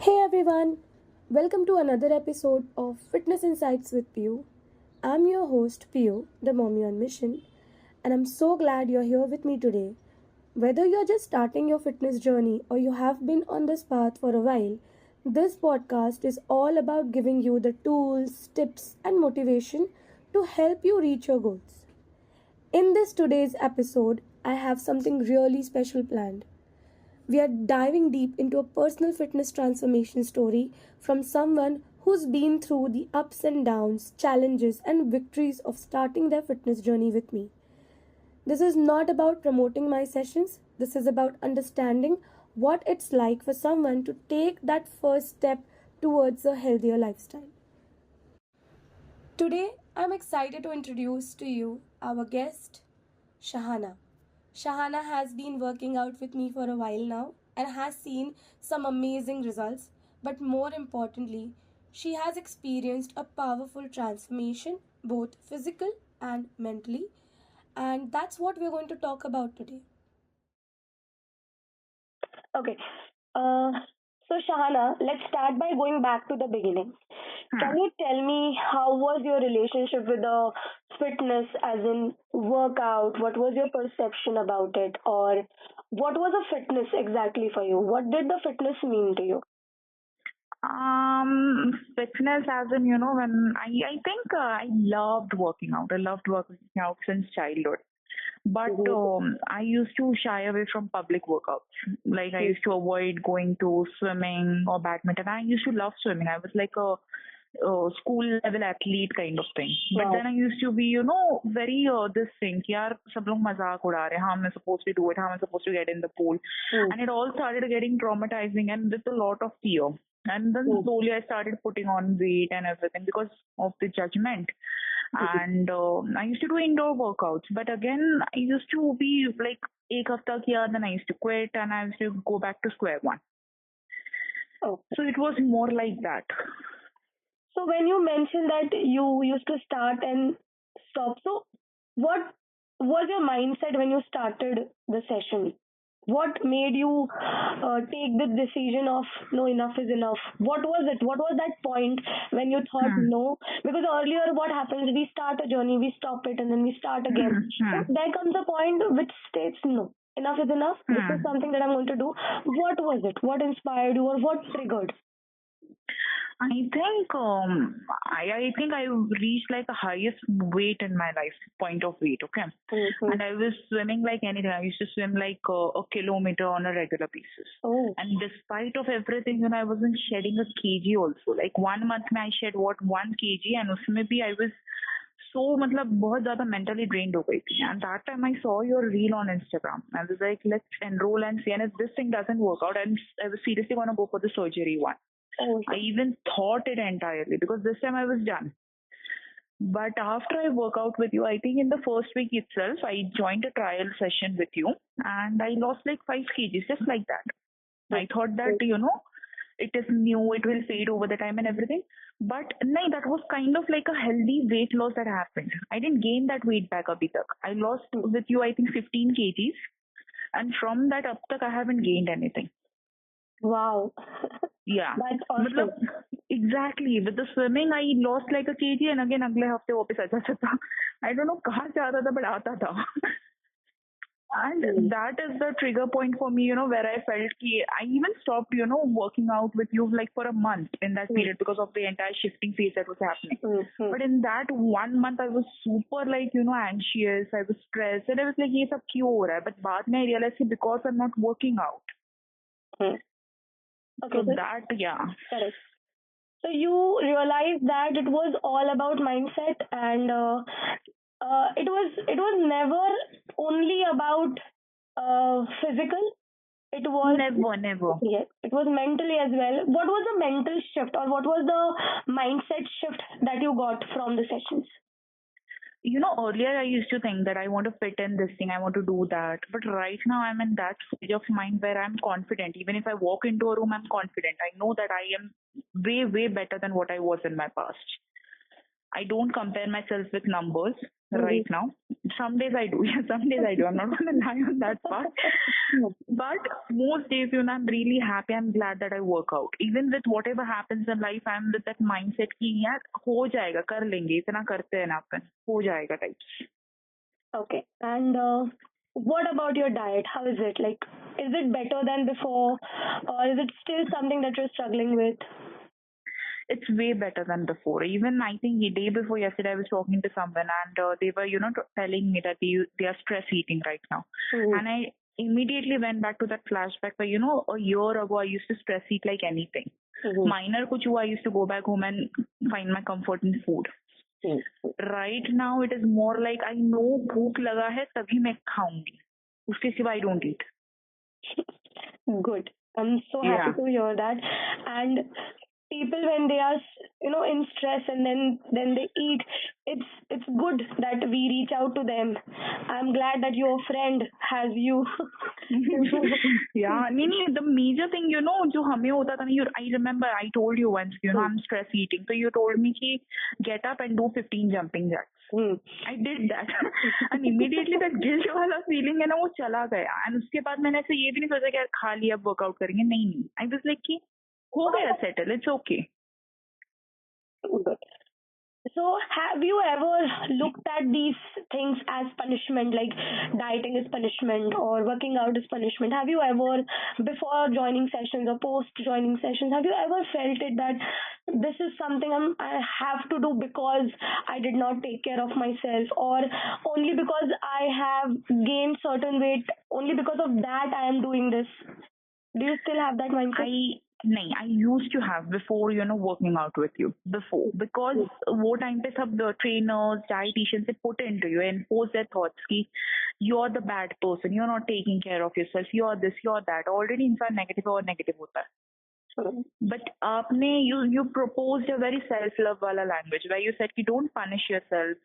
Hey everyone, welcome to another episode of Fitness Insights with Piyu. I'm your host Piyu, the mommy on mission, and I'm so glad you're here with me today. Whether you're just starting your fitness journey or you have been on this path for a while, this podcast is all about giving you the tools, tips, and motivation to help you reach your goals. In this today's episode, I have something really special planned. We are diving deep into a personal fitness transformation story from someone who's been through the ups and downs, challenges, and victories of starting their fitness journey with me. This is not about promoting my sessions, this is about understanding what it's like for someone to take that first step towards a healthier lifestyle. Today, I'm excited to introduce to you our guest, Shahana. Shahana has been working out with me for a while now and has seen some amazing results. But more importantly, she has experienced a powerful transformation, both physical and mentally. And that's what we're going to talk about today. Okay. Uh, so, Shahana, let's start by going back to the beginning. Can Hmm. you tell me how was your relationship with the fitness, as in workout? What was your perception about it, or what was a fitness exactly for you? What did the fitness mean to you? Fitness as in, when I think I loved working out. I loved working out since childhood. But Mm-hmm. I used to shy away from public workouts. Like I used to avoid going to swimming or badminton. I used to love swimming. I was like a school level athlete kind of thing. But Wow. then I used to be, very this thing. कि यार सब लोग मजाक उड़ा रहे हैं. How am I supposed to do it? How am I supposed to get in the pool? Mm. And it all started getting traumatizing and with a lot of fear. And then Mm. slowly I started putting on weight and everything because of the judgment. And I used to do indoor workouts, but again I used to be like एक हफ्ता किया, then I used to quit and I used to go back to square one. Oh. So it was more like that. So when you mentioned that you used to start and stop, so what was your mindset when you started the session? What made you take the decision of no, enough is enough? What was it? What was that point when you thought Hmm. no? Because earlier, what happens? We start a journey, we stop it, and then we start again. Hmm. So Hmm. there comes a point which states no. Enough is enough. This is Hmm. something that I'm going to do. What was it? What inspired you, or what triggered? I think I think I reached like a highest weight in my life, point of weight, okay. Mm-hmm. And I was swimming like anything. I used to swim like a kilometer on a regular basis. Oh. And despite of everything, I wasn't shedding a kg also. Like 1 month में I shed what 1 kg, and उसमें भी I was so मतलब बहुत ज़्यादा mentally drained हो गई थी. And that time I saw your reel on Instagram. I was like, let's enroll and see. And if this thing doesn't work out, I was seriously gonna go for the surgery one. Oh. I even thought it entirely because this time I was done. But after I work out with you, I think in the first week itself, I joined a trial session with you and I lost like 5 kgs just like that. I thought that, it is new, it will fade over the time and everything. But no, that was kind of like a healthy weight loss that happened. I didn't gain that weight back abhi tak. I lost with you, I think 15 kgs. And from that up tak, I haven't gained anything. Wow. Yeah. That's awesome. मतलब exactly with the swimming I lost like a kg and again अगले हफ्ते वापस आ जाता था. I don't know कहाँ से आता था but आता था. Hmm. And that is the trigger point for me, where I felt ki I even stopped, working out with you like for a month in that Hmm. period because of the entire shifting phase that was happening. Hmm. Hmm. But in that 1 month, I was super like, anxious, I was stressed, and I was like, ये सब क्यों हो रहा है? But बाद में I realized कि because I'm not working out. Hmm. Okay, So so that, yeah. correct. So you realized that it was all about mindset, and it was never only about physical. It was Never, never. yes, it was mentally as well. What was the mental shift, or what was the mindset shift that you got from the sessions? Earlier I used to think that I want to fit in this thing, I want to do that. But right now I'm in that stage of mind where I'm confident. Even if I walk into a room, I'm confident. I know that I am way, way better than what I was in my past. I don't compare myself with numbers. right now. Some days I do. Yeah, some days I do. I'm not going to lie on that part. But most days, I'm really happy. I'm glad that I work out. Even with whatever happens in life, I'm with that mindset कि यार हो जाएगा, कर लेंगे, इतना करते हैं ना अपन, हो जाएगा types. Okay. And what about your diet? How is it? Like, is it better than before, or is it still something that you're struggling with? It's way better than before. Even I think the day before yesterday, I was talking to someone and they were, telling me that they are stress eating right now. Mhm. And I immediately went back to that flashback where, a year ago, I used to stress eat like anything. Mhm. Minor kuch hua, I used to go back home and find my comfort in food. Mhm. Right now, it is more like I know भूख लगा है तभी मैं खाऊंगी. उसके सिवा I don't eat. Good. I'm so happy Yeah. to hear that. And people, when they are in stress and then they eat, it's good that we reach out to them. I'm glad that your friend has you. Yeah, नहीं, the major thing, जो हमें होता था ना, I remember I told you once, I'm stress eating. So you told me कि get up and do 15 jumping jacks. I did that. And immediately that guilt वाला feeling है ना वो चला गया. And उसके बाद मैंने ऐसे ये भी नहीं सोचा कि यार खा लिया वर्कआउट करेंगे, नहीं. I was like कि हो गया settle, it's okay. Good. So, have you ever looked at these things as punishment, like dieting is punishment or working out is punishment? Have you ever, before joining sessions or post joining sessions, have you ever felt it that this is something I have to do because I did not take care of myself, or only because I have gained certain weight, only because of that I am doing this? Do you still have that mindset? I used to have before, working out with you before, because वो time पे सब the trainers, dietitians they put into you and impose their thoughts कि you're the bad person, you're not taking care of yourself, you're this, you're that. Already इंसान negative और negative होता है. But आपने you proposed a very self love वाला language where you said कि don't punish yourself,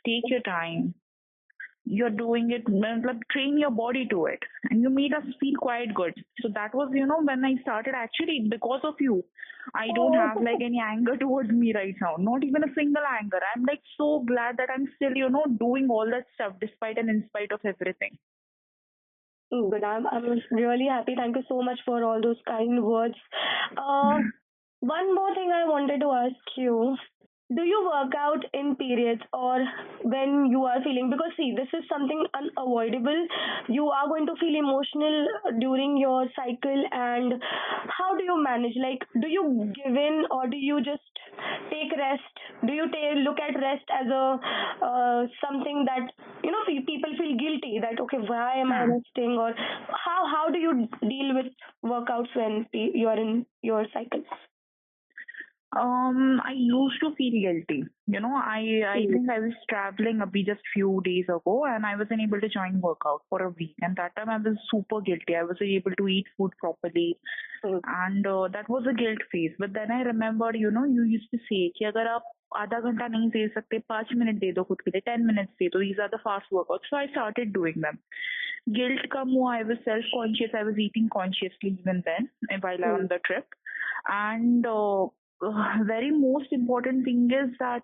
take your time. You're doing it, train your body to it, and you made us feel quite good. So that was, when I started, actually because of you, I don't have like any anger towards me right now, not even a single anger. I'm like so glad that I'm still, doing all that stuff despite and in spite of everything. Good. I'm really happy. Thank you so much for all those kind words. One more thing I wanted to ask you. Do you work out in periods or when you are feeling, because see, this is something unavoidable. You are going to feel emotional during your cycle, and how do you manage? Like, do you give in or do you just take rest? Do you look at rest as a something that people feel guilty that, okay, why am I resting, or how do you deal with workouts when you are in your cycle? I used to feel guilty. I think I was traveling just few days ago and I wasn't able to join workout for a week. And that time I was super guilty. I wasn't able to eat food properly. And that was a guilt phase. But then I remembered, you used to say कि अगर आप आधा घंटा नहीं दे सकते, 5 minute दे दो खुद के लिए, 10 minutes दे दो. These are the fast workouts. So I started doing them. Guilt come हुआ. I was self-conscious. I was eating consciously even then while on the trip. And very most important thing is that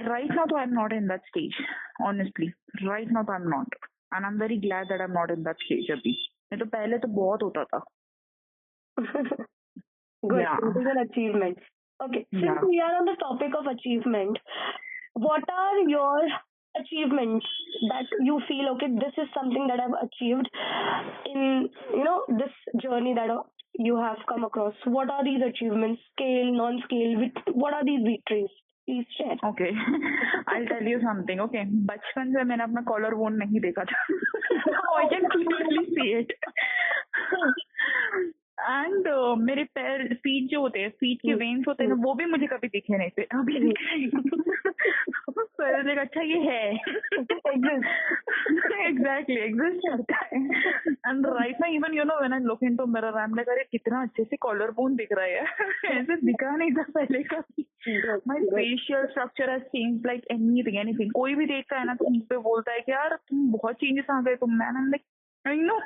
right now though I'm not in that stage, honestly. Right now I'm not, and I'm very glad that I'm not in that stage abhi. नहीं तो पहले तो बहुत होता था. Good. Yeah. It is an achievement. Okay. Since Yeah. we are on the topic of achievement, what are your achievements that you feel, okay, this is something that I've achieved in this journey that you have come across? What are these achievements? Scale, non-scale? What are these victories? Please share. Okay. I'll tell you something. Okay. बचपन से मैंने अपना collar bone नहीं देखा था. I can clearly see it. And मेरे पैर feet जो होते हैं, फीट के वेन्स होते हैं ना, वो भी मुझे कभी दिखे नहीं थे. अभी दिख रहे. पहले देखा अच्छा ये है. Exactly, exist करता है. And right now even when I look into mirror, I'm like अरे कितना अच्छे से कॉलर बोन दिख रहा है. ऐसे दिखा नहीं था पहले कभी. My facial structure has changed like anything. कोई भी देखता है ना तो मुझ पे बोलता है कि यार तुम बहुत चेंजेस आ गए तुम में. I'm like I know.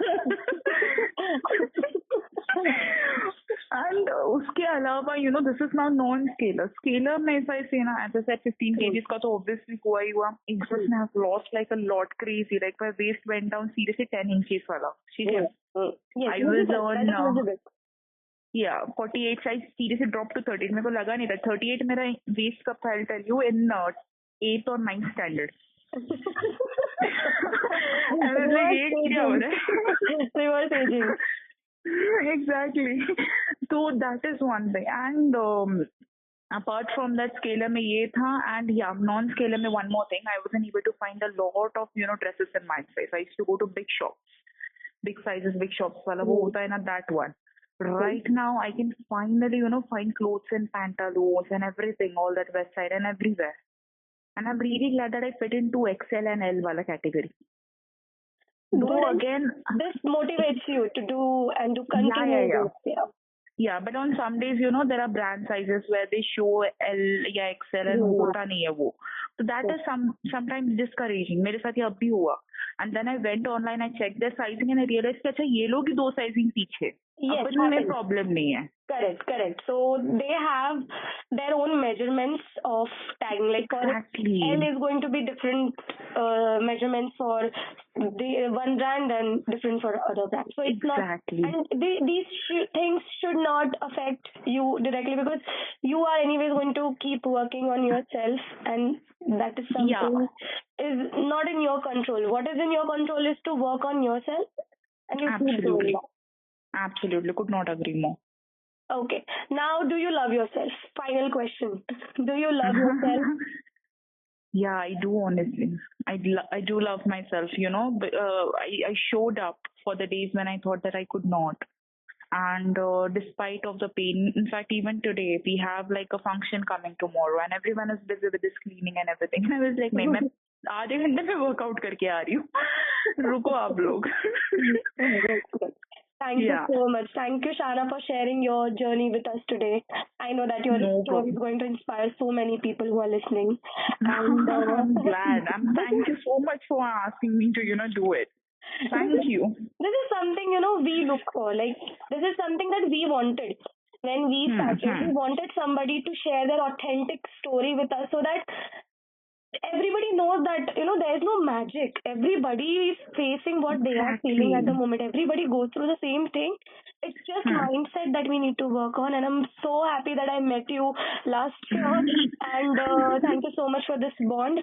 And उसके अलावा this is not non scalar scalar में इफ आई से ना एज आई सेड 15 kgs का तो ऑब्वियसली हुआ ही हुआ it's just have lost like a lot crazy like my waist went down seriously 10 inches वाला ठीक है Yes, I was that is on visible. या 48 साइज सीरियसली ड्रॉप टू 13 मेरे को लगा नहीं था 38 मेरा वेस्ट कब था I tell you in 8th और 9th standard I was like, ये क्या हो रहा है Reverse aging. exactly. So that is one thing. And apart from that, scalar में ये था, and yeah, non-scalar में one more thing. I wasn't able to find a lot of dresses in my size. I used to go to big shops, big sizes, big shops वाला वो होता है ना that one. Right now, I can finally find clothes and pantaloons and everything, all that west side and everywhere. And I'm really glad that I fit into XL and L wala category. Though Good. again, This motivates you to do and to continue yeah. this. Yeah. Yeah, but on some days, there are brand sizes where they show L या XL and वो होता नहीं है वो. So that is sometimes discouraging. मेरे साथ ये अब भी हुआ. And then I went online, I checked their sizing and I realized कि अच्छा ये लोग ही 2 sizing पीछे. Yes, अपन में happens. problem नहीं है. Correct. So they have their own measurements of tagging. Like for Exactly. L is going to be different measurements for the one brand and different for other brands. So it's Exactly. not, and these things should not affect you directly because you are anyways going to keep working on yourself, and that is something is not in your control. What is in your control is to work on yourself, and you keep doing that. Absolutely. Could not agree more. Okay. Now, do you love yourself? Final question. Do you love yourself? Yeah, I do honestly. I do love myself, but I showed up for the days when I thought that I could not. And despite of the pain, in fact, even today, we have like a function coming tomorrow and everyone is busy with this cleaning and everything. And I was like, नहीं मैं आधे घंटे में workout करके आ रही हूँ रुको आप लोग Thank you so much. Thank you, Shahana, for sharing your journey with us today. I know that your story is going to inspire so many people who are listening. And I'm glad. Thank you so much for asking me to, do it. Thank you. This is something, we look for. Like, this is something that we wanted. When we started, we wanted somebody to share their authentic story with us so that everybody knows that there is no magic. Everybody is facing what they are feeling at the moment. Everybody goes through the same thing. It's just mindset that we need to work on, and I'm so happy that I met you last year. And thank you so much for this bond.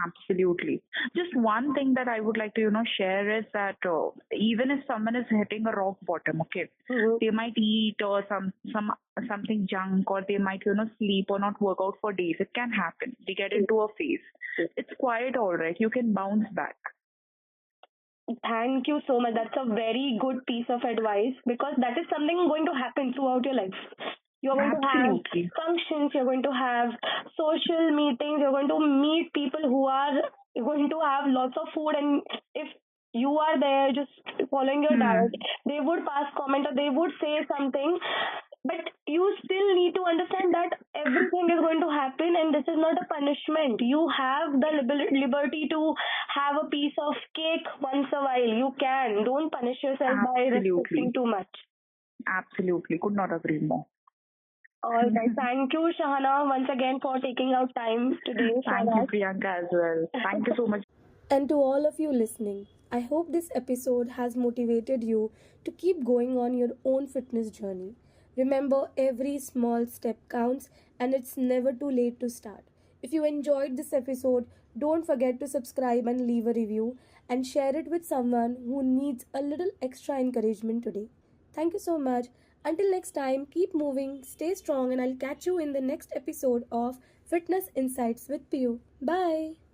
Absolutely. Just one thing that I would like to share is that even if someone is hitting a rock bottom, okay, they might eat or something junk, or they might sleep or not work out for days. It can happen. They get into a phase. It's quite all right. You can bounce back. Thank you so much. That's a very good piece of advice because that is something going to happen throughout your life. You're going to have functions, you're going to have social meetings, you're going to meet people who are going to have lots of food, and if you are there just following your diet, they would pass comment or they would say something, but you still need to understand that everything is going to happen and this is not a punishment. You have the liberty to have a piece of cake once a while. You can. Don't punish yourself by restricting too much. Absolutely. Could not agree more. All right. Thank you, Shahana, once again for taking out time today. Thank you, Priyanka, as well. Thank you so much. And to all of you listening, I hope this episode has motivated you to keep going on your own fitness journey. Remember, every small step counts and it's never too late to start. If you enjoyed this episode, don't forget to subscribe and leave a review and share it with someone who needs a little extra encouragement today. Thank you so much. Until next time, keep moving, stay strong, and I'll catch you in the next episode of Fitness Insights with Piyu. Bye.